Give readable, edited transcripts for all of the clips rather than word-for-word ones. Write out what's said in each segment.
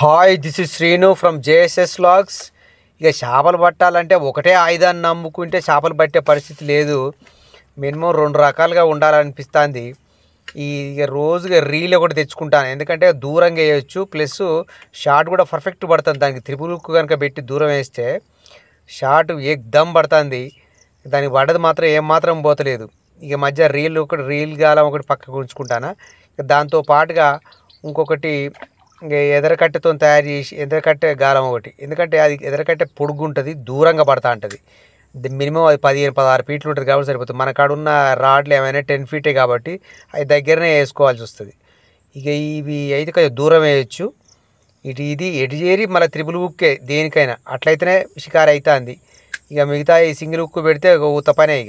Hi this is Srinu from JSS logs. ఇక చేపలు పట్టాలంటే ఒకటే ఆయుధాన్ని నమ్ముకుంటే చేపలు పట్టే పరిస్థితి లేదు. మినిమం 2 రకాలుగా ఉండాలనిపిస్తుంది. ఇక రోజుగా రీల్ ఒకటి తెచ్చుకుంటాను, ఎందుకంటే దూరంగా వేయచ్చు, ప్లస్ షాట్ కూడా పర్ఫెక్ట్ పడుతుంది. దానికి త్రిపుల్ హుక్ కనుక పెట్టి దూరం వేస్తే షాట్ ఎక్దమ్ పడుతుంది. దానికి పడ్డది మాత్రం ఏమాత్రం పోతలేదు. ఇక మధ్య రీల్ గాలం ఒకటి పక్కకు ఉంచుకుంటాను. దాంతో పాటుగా ఇంకొకటి ఇంకా ఎదరకట్టెతో తయారు చేసి ఎదరకట్టె గాలం ఒకటి, ఎందుకంటే అది ఎదరకట్టె పొడుగు ఉంటుంది, దూరంగా పడతా ఉంటుంది. మినిమం అది 15-16 ఫీట్లు ఉంటుంది కాబట్టి సరిపోతుంది. మన కాడ ఉన్న రాడ్లు ఏమైనా 10 ఫీటే కాబట్టి అవి దగ్గరనే వేసుకోవాల్సి వస్తుంది. ఇక ఇవి అయితే కొంచెం దూరం వేయచ్చు. ఇది ఎటు చేరి మళ్ళీ త్రిపుల్ హుక్కే దేనికైనా, అట్లయితేనే షికారు అవుతుంది. ఇక మిగతా ఈ సింగిల్ హుక్ పెడితే ఉత్త పనే.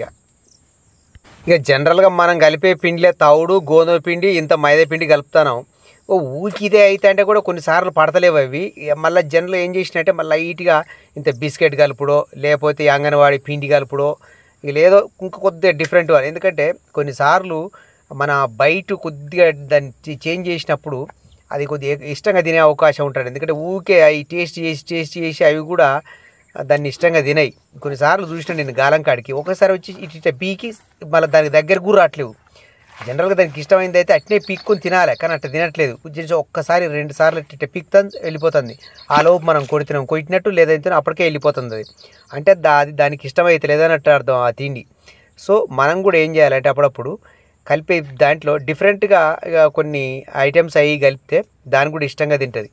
ఇక జనరల్గా మనం కలిపే పిండిలే తవుడు, గోధుమ పిండి, ఇంత మైదా పిండి కలుపుతాను. ఊరికి ఇదే అయితే అంటే కూడా కొన్నిసార్లు పడతలేవు అవి. మళ్ళీ జనరల్ ఏం చేసినట్టే మళ్ళీ లైట్గా ఇంత బిస్కెట్ కలుపుడో, లేకపోతే అంగన్వాడి పిండి కలుపుడో, ఇక లేదో ఇంకా కొద్దిగా డిఫరెంట్. ఎందుకంటే కొన్నిసార్లు మన బయట కొద్దిగా దాన్ని చేంజ్ చేసినప్పుడు అది కొద్దిగా ఇష్టంగా తినే అవకాశం ఉంటుంది. ఎందుకంటే ఊరికే అవి టేస్ట్ చేసి అవి కూడా దాన్ని ఇష్టంగా తినాయి. కొన్నిసార్లు చూసిన నేను గాలం కాడికి ఒకసారి వచ్చి ఇట్లా పీకి మళ్ళీ దానికి దగ్గర కూడా రావట్లేవు. జనరల్గా దానికి ఇష్టమైంది అయితే అట్నే పీక్కొని తినాలి, కానీ అట్లా తినట్లేదు. కొంచెం ఒక్కసారి 2 సార్లు ఇట్లా పీక్తుంది వెళ్ళిపోతుంది. ఆ లోపు మనం కొట్టినట్టు లేదంటే అప్పటికే వెళ్ళిపోతుంది అది. అంటే అది దానికి ఇష్టమైతే లేదన్నట్టు అర్థం ఆ తిండి. సో మనం కూడా ఏం చేయాలంటే అప్పుడప్పుడు కలిపే దాంట్లో డిఫరెంట్గా ఇక కొన్ని ఐటమ్స్ అవి కలిపితే దాన్ని కూడా ఇష్టంగా తింటుంది.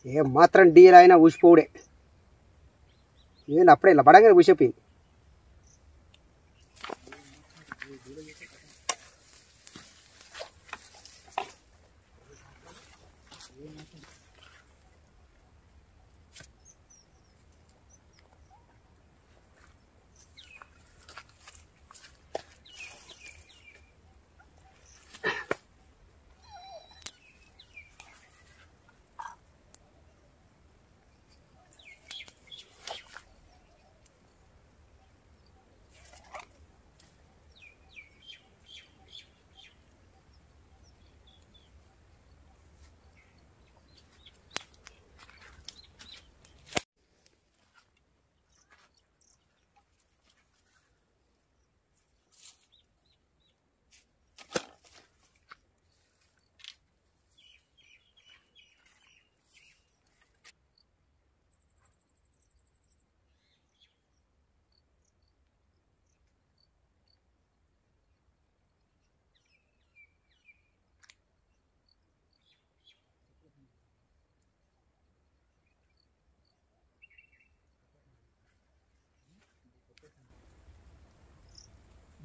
ఏం మాత్రం డీల్ అయినా ఊసిపోవుడే. ఏంది అప్పుడే ఇలా పడంగానే ఊసిపోయింది.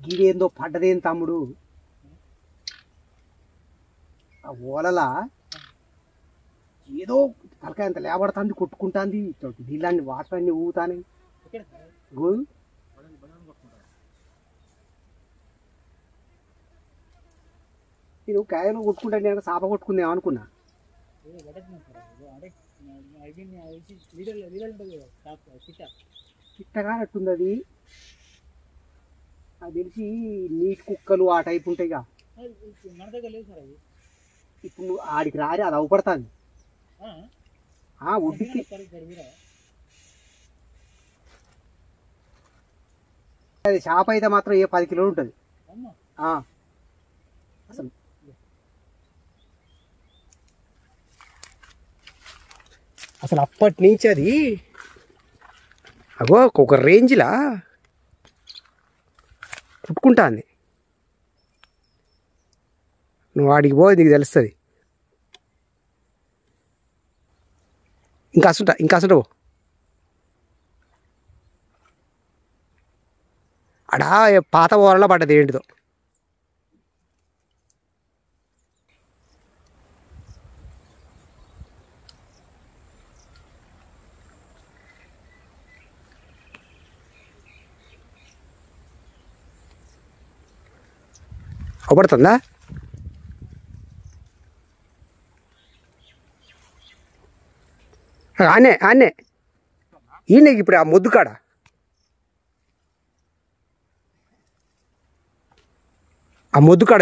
గీడేందో పడ్డదేం తమ్ముడు, ఆ ఓలలా ఏదో తలకాయ అంత లేబడుతుంది, కొట్టుకుంటుంది, నీళ్ళన్ని వాటర్ అన్ని ఊగుతానే. నేను కాయలు కొట్టుకుంటా, నేను చేప కొట్టుకుందాం అనుకున్నా. చిట్టగానట్టుంది అది. అది తెలిసి నీటి కుక్కలు ఆ టైప్ ఉంటాయిగా. ఇప్పుడు నువ్వు ఆడికి రారి, అది అవపడుతుంది ఒడ్డుకి. అది చేప అయితే మాత్రం 10 కిలోలు ఉంటుంది అసలు. అసలు అప్పటి నుంచి అది అగో ఒక రేంజ్లా కుట్టుకుంటుంది. నువ్వు వాడికి పో, నీకు తెలుస్తుంది. ఇంకా అసలు పో అడా పాత ఓరలో పడ్డది ఏంటిదో. అవపడుతుందా? ఆనే ఈయన ఇప్పుడు ఆ మొద్దు కాడ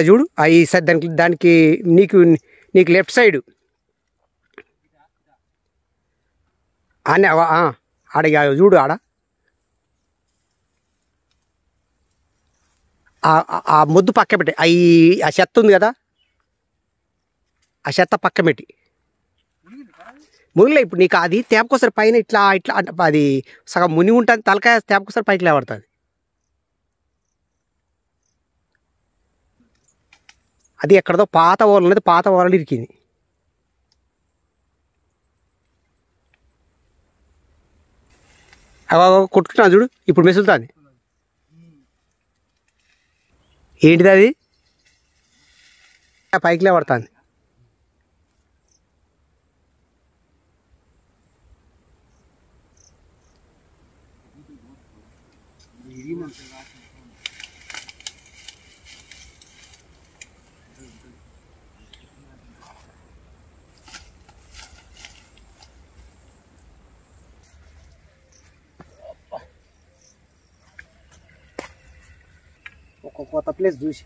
చూడు. ఈ దానికి నీకు లెఫ్ట్ సైడ్ ఆనే ఆడ చూడు. ఆడ ఆ మొద్దు పక్క పెట్టి ఆ చెత్త ఉంది కదా, ఆ చెత్త పక్క పెట్టి మునిగిలే. ఇప్పుడు నీకు అది తేపకోసారి పైన ఇట్లా అది సగం మునిగి ఉంటుంది, తలకాయ తేపకోసారి పైకి లేవడుతుంది. అది ఎక్కడదో పాత ఓరలు అనేది, పాత ఓరలు ఇరికింది. కొట్టుకుంటున్నా చూడు, ఇప్పుడు మెసులుతుంది. ఏంటిది అది? పైకి లేవడుతుంది. ఒక కొత్త ప్లేస్ చూసి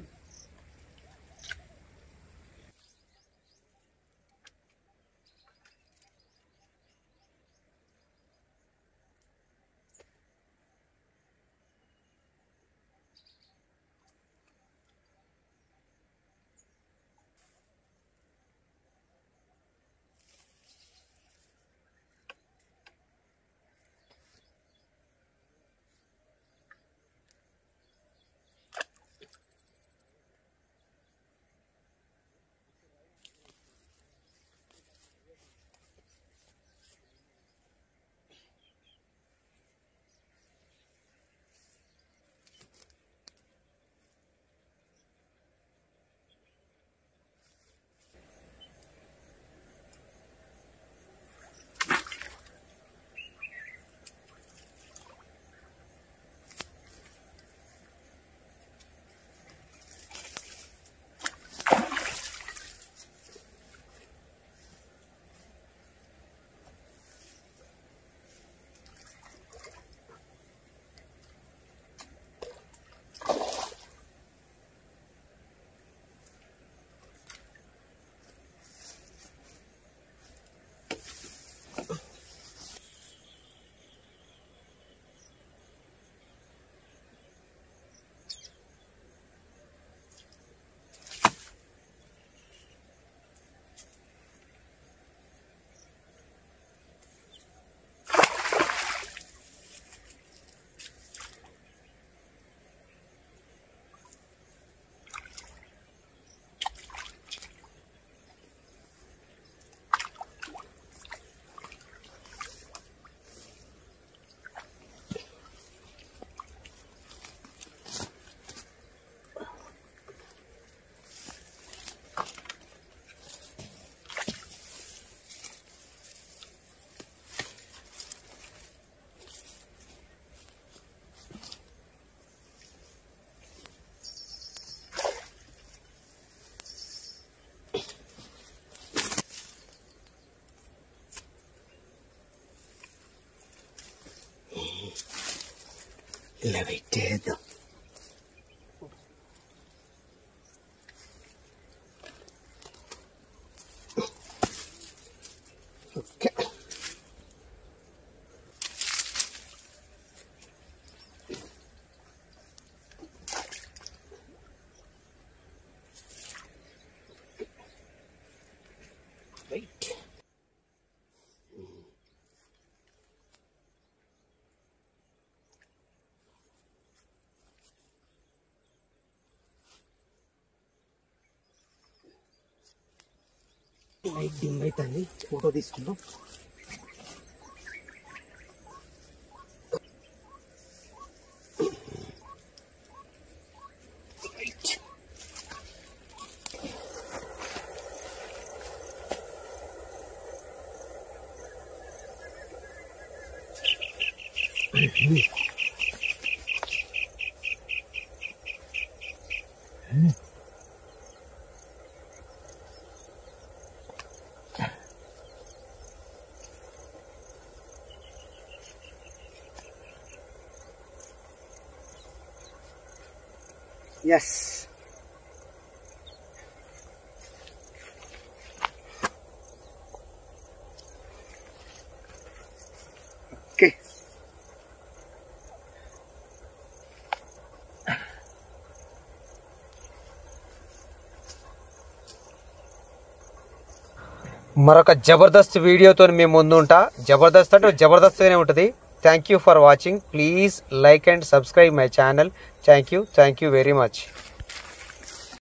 ఇలా పెట్టేద్దాం. Okay, right. లైట్ డిమ్ అవుతుంది, ఫోటో తీసుకుందాం. Yes, okay. మరొక జబర్దస్త్ వీడియోతో మేము ముందుంటా. జబర్దస్త్ అంటే జబర్దస్త్గానే ఉంటుంది. Thank you for watching. Please like and subscribe my channel. Thank you very much.